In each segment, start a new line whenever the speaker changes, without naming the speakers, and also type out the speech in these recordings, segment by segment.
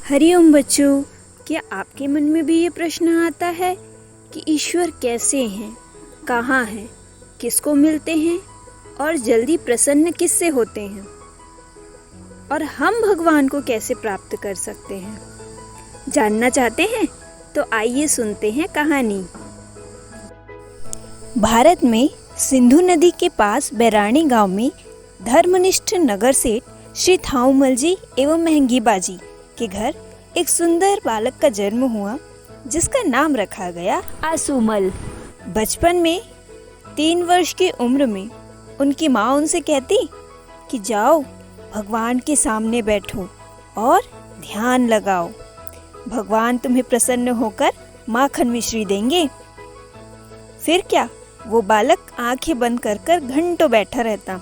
हरिओम बच्चों, क्या आपके मन में भी ये प्रश्न आता है कि ईश्वर कैसे हैं, कहाँ हैं, किसको मिलते हैं और जल्दी प्रसन्न किससे होते हैं और हम भगवान को कैसे प्राप्त कर सकते हैं? जानना चाहते हैं? तो आइए सुनते हैं कहानी। भारत में सिंधु नदी के पास बैराणी गांव में धर्मनिष्ठ नगर सेठ श्री थाऊमल जी एवं महंगीबाजी के घर एक सुंदर बालक का जन्म हुआ, जिसका नाम रखा गया आसूमल। बचपन में 3 वर्ष की उम्र में उनकी माँ उनसे कहती कि जाओ भगवान के सामने बैठो और ध्यान लगाओ, भगवान तुम्हें प्रसन्न होकर माखन मिश्री देंगे। फिर क्या, वो बालक आंखें बंद कर कर घंटों बैठा रहता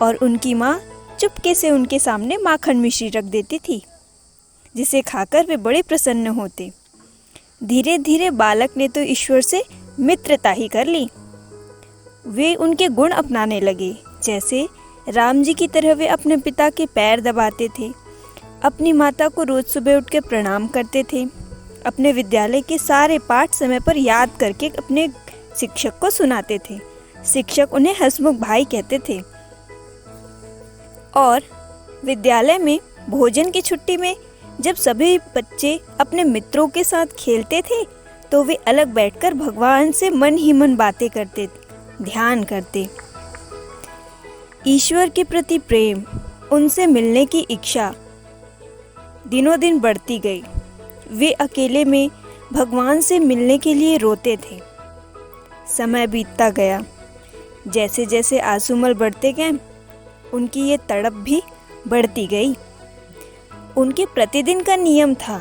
और उनकी माँ चुपके से उनके सामने माखन मिश्री रख देती थी, जिसे खाकर वे बड़े प्रसन्न होते। धीरे धीरे बालक ने तो ईश्वर से मित्रता ही कर ली। वे उनके गुण अपनाने लगे, जैसे राम जी की तरह वे अपने पिता के पैर दबाते थे, अपनी माता को रोज सुबह उठ के प्रणाम करते थे, अपने विद्यालय के सारे पाठ समय पर याद करके अपने शिक्षक को सुनाते थे। शिक्षक उन्हें हंसमुख भाई कहते थे। और विद्यालय में भोजन की छुट्टी में जब सभी बच्चे अपने मित्रों के साथ खेलते थे, तो वे अलग बैठकर भगवान से मन ही मन बातें करते, ध्यान करते। ईश्वर के प्रति प्रेम, उनसे मिलने की इच्छा दिनों दिन बढ़ती गई। वे अकेले में भगवान से मिलने के लिए रोते थे। समय बीतता गया, जैसे जैसे आसूमल बढ़ते गए, उनकी ये तड़प भी बढ़ती गई। उनके प्रतिदिन का नियम था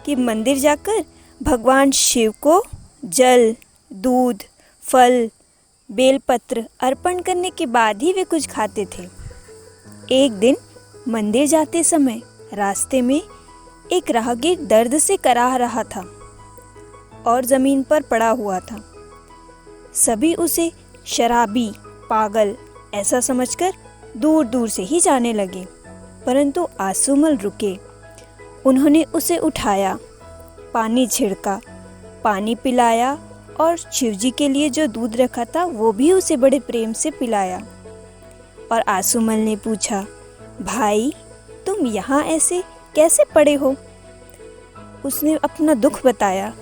कि मंदिर जाकर भगवान शिव को जल, दूध, फल, बेलपत्र अर्पण करने के बाद ही वे कुछ खाते थे। एक दिन मंदिर जाते समय रास्ते में एक राहगीर दर्द से कराह रहा था और ज़मीन पर पड़ा हुआ था। सभी उसे शराबी, पागल ऐसा समझकर दूर दूर से ही जाने लगे, परंतु आसूमल रुके। उन्होंने उसे उठाया, पानी छिड़का, पानी पिलाया और शिवजी के लिए जो दूध रखा था वो भी उसे बड़े प्रेम से पिलाया। और आसूमल ने पूछा, भाई तुम यहाँ ऐसे कैसे पड़े हो? उसने अपना दुख बताया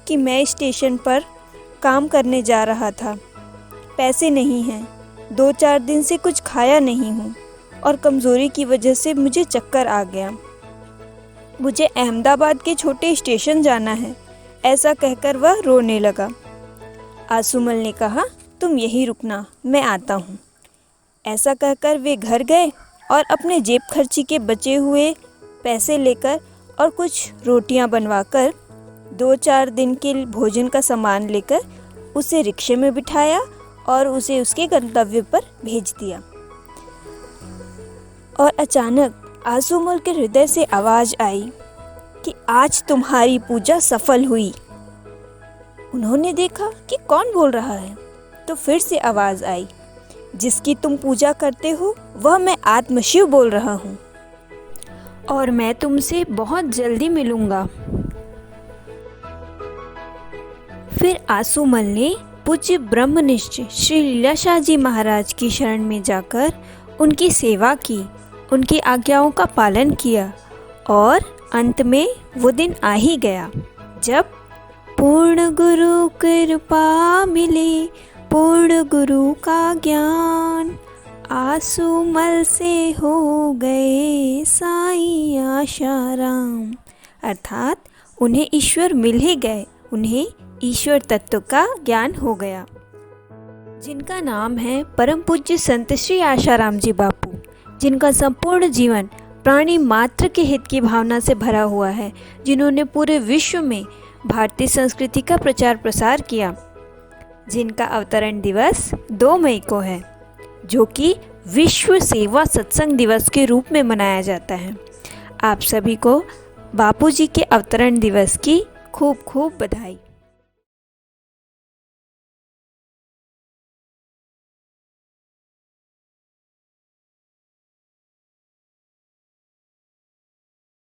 कि मैं स्टेशन पर काम करने जा रहा था, पैसे नहीं हैं, 2-4 दिन से कुछ खाया नहीं हूँ और कमज़ोरी की वजह से मुझे चक्कर आ गया। मुझे अहमदाबाद के छोटे स्टेशन जाना है, ऐसा कहकर वह रोने लगा। आसूमल ने कहा, तुम यहीं रुकना, मैं आता हूँ। ऐसा कहकर वे घर गए और अपने जेब खर्ची के बचे हुए पैसे लेकर और कुछ रोटियां बनवाकर 2-4 दिन के भोजन का सामान लेकर उसे रिक्शे में बिठाया और उसे उसके गंतव्य पर भेज दिया। और अचानक आसूमल के हृदय से आवाज़ आई कि आज तुम्हारी पूजा सफल हुई। उन्होंने देखा कि कौन बोल रहा है, तो फिर से आवाज़ आई, जिसकी तुम पूजा करते हो वह मैं आत्मशिव बोल रहा हूँ और मैं तुमसे बहुत जल्दी मिलूँगा। फिर आसूमल ने पूज्य ब्रह्मनिष्ठ श्री लीलाशाह जी महाराज की शरण में जाकर उनकी सेवा की, उनकी आज्ञाओं का पालन किया और अंत में वो दिन आ ही गया जब पूर्ण गुरु कृपा मिले, पूर्ण गुरु का ज्ञान, आसूमल से हो गए साईं आशाराम। अर्थात उन्हें ईश्वर मिल ही गए, उन्हें ईश्वर तत्व का ज्ञान हो गया, जिनका नाम है परम पूज्य संत श्री आशाराम जी बापू, जिनका संपूर्ण जीवन प्राणी मात्र के हित की भावना से भरा हुआ है, जिन्होंने पूरे विश्व में भारतीय संस्कृति का प्रचार प्रसार किया, जिनका अवतरण दिवस 2 मई को है, जो कि विश्व सेवा सत्संग दिवस के रूप में मनाया जाता है। आप सभी को बापू जी के अवतरण दिवस की खूब खूब बधाई।